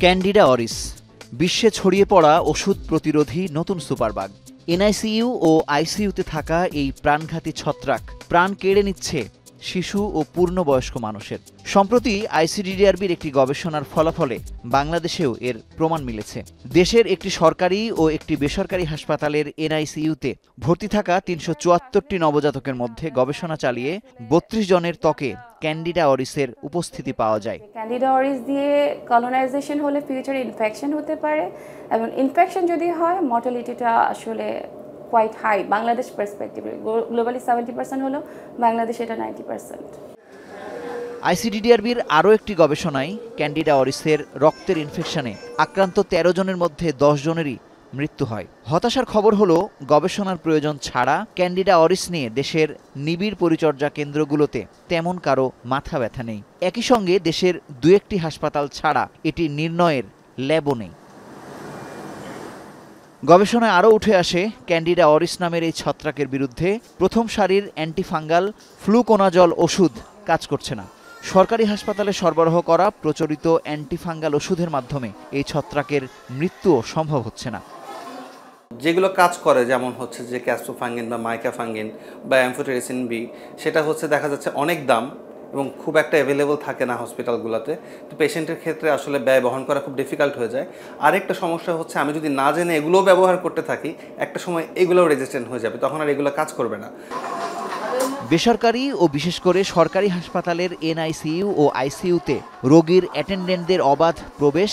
Candida অরিস বিশ্বে ছড়িয়ে পড়া ওষুধ প্রতিরোধী নতুন সুপারবাগ। এনআইসিইউ ও আইসিইউতে থাকা এই প্রাণঘাতী ছত্রাক প্রাণ কেড়ে নিচ্ছে শিশু ও পূর্ণবয়স্ক মানুষের। সম্প্রতি আইসিডিডিআরবির একটি গবেষণার ফলাফলে বাংলাদেশেও এর প্রমাণ মিলেছে। দেশের একটি সরকারি ও একটি বেসরকারি হাসপাতালের এনআইসিইউতে ভর্তি থাকা ৩৭৪টি নবজাতকের মধ্যে গবেষণা চালিয়ে ৩২ জনের ত্বকে ক্যান্ডিডা অরিসের উপস্থিতি পাওয়া যায়। ক্যান্ডিডা অরিস দিয়ে কলোনাইজেশন হলে ফিউচারে ইনফেকশন হতে পারে, এবং ইনফেকশন যদি হয় মর্টালিটিটা আসলে কোয়াইট হাই। বাংলাদেশ পার্সপেক্টিভে গ্লোবালি 70% হলো, বাংলাদেশ এটা 90%। আইসিডিডিআরবির আরও একটি গবেষণায় ক্যান্ডিডা অরিসের রক্তের ইনফেকশনে আক্রান্ত ১৩ জনের মধ্যে ১০ জনেরই মৃত্যু হয়। হতাশার খবর হলো, গবেষণার প্রয়োজন ছাড়া ক্যান্ডিডা অরিস নিয়ে দেশের নিবিড় পরিচর্যা কেন্দ্রগুলোতে তেমন কারো মাথা ব্যথা নেই। একই সঙ্গে দেশের দু একটি হাসপাতাল ছাড়া এটি নির্ণয়ের ল্যাবও নেই। গবেষণায় আরও উঠে আসে, ক্যান্ডিডা অরিস নামের এই ছত্রাকের বিরুদ্ধে প্রথম সারির অ্যান্টিফাঙ্গাল ফ্লুকোনাজল ওষুধ কাজ করছে না। সরকারি হাসপাতালে সরবরাহ করা প্রচলিত অ্যান্টিফাঙ্গাল ওষুধের মাধ্যমে এই ছত্রাকের মৃত্যুও সম্ভব হচ্ছে না। যেগুলো কাজ করে, যেমন হচ্ছে যে ক্যাস্টোফাঙ্গিন বা মাইকাফাঙ্গিন বা অ্যাম্ফোটেরিসিন বি, সেটা হচ্ছে দেখা যাচ্ছে অনেক দাম এবং খুব একটা অ্যাভেলেবল থাকে না হসপিটালগুলোতে। তো পেশেন্টের ক্ষেত্রে আসলে ব্যয় বহন করা খুব ডিফিকাল্ট হয়ে যায়। আরেকটা সমস্যা হচ্ছে, আমি যদি না জেনে এগুলোও ব্যবহার করতে থাকি, একটা সময় এগুলোও রেজিস্ট্যান্ট হয়ে যাবে, তখন আর এগুলো কাজ করবে না। বেসরকারি ও বিশেষ করে সরকারি হাসপাতালের এনআইসিইউ ও আইসিইউতে রোগীর অ্যাটেন্ডেন্টদের অবাধ প্রবেশ,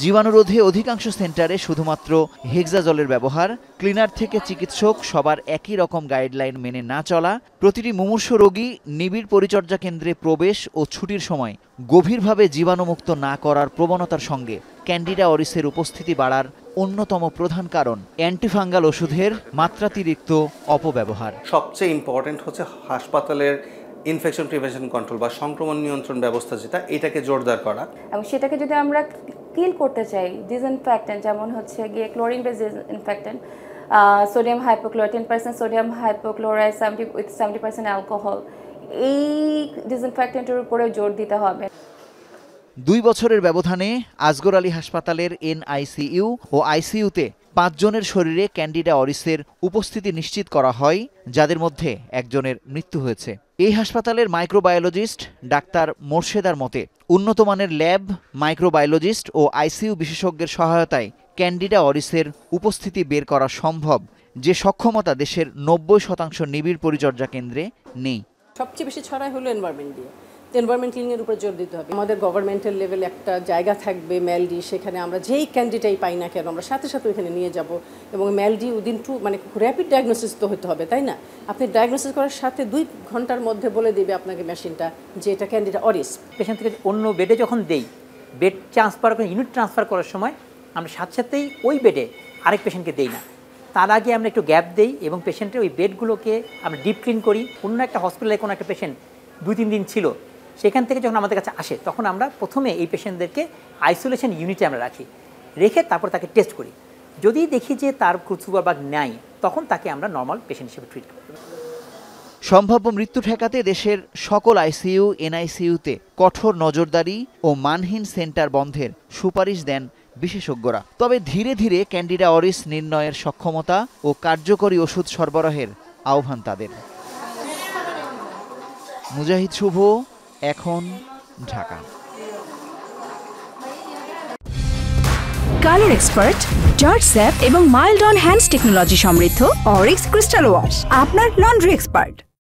জীবাণুরোধে অধিকাংশ সেন্টারে শুধুমাত্র হেক্সাজলের ব্যবহার, ক্লিনার থেকে চিকিৎসক সবার একই রকম গাইডলাইন মেনে না চলা, প্রতিটি মুমূর্ষু রোগী নিবিড় পরিচর্যা কেন্দ্রে প্রবেশ ও ছুটির সময় গভীরভাবে জীবাণুমুক্ত না করার প্রবণতার সঙ্গে ক্যান্ডিডা অরিসের উপস্থিতি বাড়ার অন্যতম প্রধান কারণ অ্যান্টিফাঙ্গাল ওষুধের মাত্রাতিরিক্ত অপব্যবহার। সবচেয়ে ইম্পর্টেন্ট হচ্ছে হাসপাতালের ইনফেকশন প্রিভেনশন কন্ট্রোল বা সংক্রমণ নিয়ন্ত্রণ ব্যবস্থা, যেটা এটাকে জোরদার করা। এবং সেটাকে যদি আমরা কিল করতে চাই, ডিসইনফেক্টেন্ট যেমন হচ্ছে গিয়ে chlorine base disinfectant, sodium hypochlorite 10% sodium hypochlorite 70% alcohol, এই ডিসইনফেক্টেন্টের উপরে জোর দিতে হবে। ২ বছরের ব্যবধানে আজগর আলী হাসপাতালের এনআইসিইউ ও আইসিইউতে ৫ জনের শরীরে ক্যান্ডিডা অরিসের উপস্থিতি নিশ্চিত করা হয়, যাদের মধ্যে একজনের মৃত্যু হয়েছে। এই হাসপাতালের মাইক্রোবায়োলজিস্ট ডাক্তার মোর্শেদার মতে, উন্নত মানের ল্যাব, মাইক্রোবায়োলজিস্ট ও আইসিইউ বিশেষজ্ঞের সহায়তায় ক্যান্ডিডা অরিসের উপস্থিতি বের করা সম্ভব, যে সক্ষমতা দেশের ৯০% নিবিড় পরিচর্যা কেন্দ্রে নেই। সবচেয়ে বেশি ছড়ায় হলো এনভায়রনমেন্ট দিয়ে। এনভায়রনমেন্ট ক্লিনিংয়ের উপর জোর দিতে হবে। আমাদের গভর্নমেন্টাল লেভেলে একটা জায়গা থাকবে ম্যালডি, সেখানে আমরা যেই ক্যান্ডিডেটাই পাই না কেন আমরা সাথে সাথে ওইখানে নিয়ে যাব, এবং ম্যালডি উইদিন মানে র্যাপিড ডায়াগনোসিস তো হতে হবে, তাই না? আপনি ডায়াগনোসিস করার সাথে 2 ঘন্টার মধ্যে বলে দেবে আপনাকে মেশিনটা যে এটা ক্যান্ডিডা অরিস। পেশেন্ট থেকে অন্য বেডে যখন দেই, বেড ট্রান্সফার করে ইউনিট ট্রান্সফার করার সময় আমরা সাথে সাথেই ওই বেডে আরেক পেশেন্টকে দেই না, তার আগে আমরা একটু গ্যাপ দেই এবং পেশেন্টের ওই বেডগুলোকে আমরা ডিপ ক্লিন করি। অন্য একটা হসপিটালে কোনো একটা পেশেন্ট 2-3 দিন ছিল, সেখান থেকে যখন আমাদের কাছে আসে তখন আমরা প্রথমে এই পেশেন্টদেরকে আইসোলেশন ইউনিটে আমরা রেখে তারপর তাকে টেস্ট করি। যদি দেখি যে তার সুপারবাগ নাই, তখন তাকে আমরা নর্মাল পেশেন্ট হিসেবে ট্রিট করি। সম্ভাব্য মৃত্যু ঠেকাতে দেশের সকল আইসিইউ এনআইসিইউতে কঠোর নজরদারি ও মানহীন সেন্টার বন্ধের সুপারিশ দেন বিশেষজ্ঞরা। তবে ধীরে ধীরে ক্যান্ডিডা অরিস নির্ণয়ের সক্ষমতা ও কার্যকরী ওষুধ সরবরাহের আহ্বান তাদের। মুজাহিদ শুভ, এখন, Dhaka. Colour expert, George sap এবং মাইল্ড অন হ্যান্ডস টেকনোলজি সমৃদ্ধ অরিক্স ক্রিস্টাল ওয়াশ আপনার লন্ড্রি এক্সপার্ট।